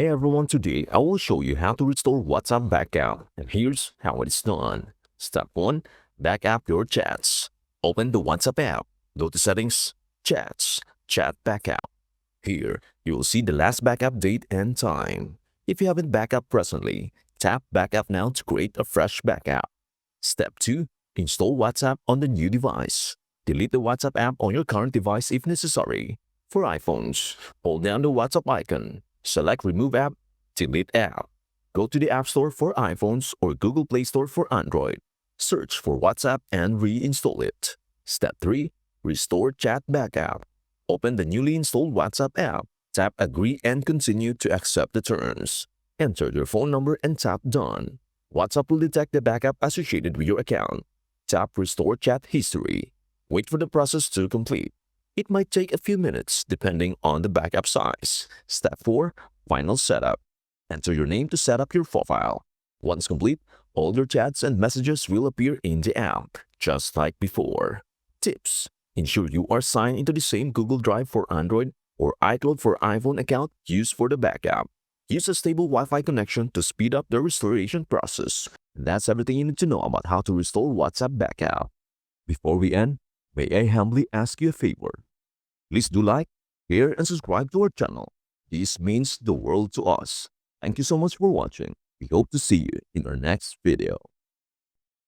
Hey everyone, today I will show you how to restore WhatsApp backup, and here's how it is done. Step 1. Backup your chats. Open the WhatsApp app, go to Settings, Chats, Chat Backup. Here, you will see the last backup date and time. If you haven't backup presently, tap Backup now to create a fresh backup. Step 2. Install WhatsApp on the new device. Delete the WhatsApp app on your current device if necessary. For iPhones, hold down the WhatsApp icon. Select Remove App, Delete App. Go to the App Store for iPhones or Google Play Store for Android. Search for WhatsApp and reinstall it. Step 3. Restore Chat Backup. Open the newly installed WhatsApp app. Tap Agree and Continue to accept the terms. Enter your phone number and tap Done. WhatsApp will detect the backup associated with your account. Tap Restore Chat History. Wait for the process to complete. It might take a few minutes depending on the backup size. Step 4. Final Setup. Enter your name to set up your profile. Once complete, all your chats and messages will appear in the app, just like before. Tips. Ensure you are signed into the same Google Drive for Android or iCloud for iPhone account used for the backup. Use a stable Wi-Fi connection to speed up the restoration process. That's everything you need to know about how to restore WhatsApp backup. Before we end, may I humbly ask you a favor? Please do like, share, and subscribe to our channel. This means the world to us. Thank you so much for watching. We hope to see you in our next video.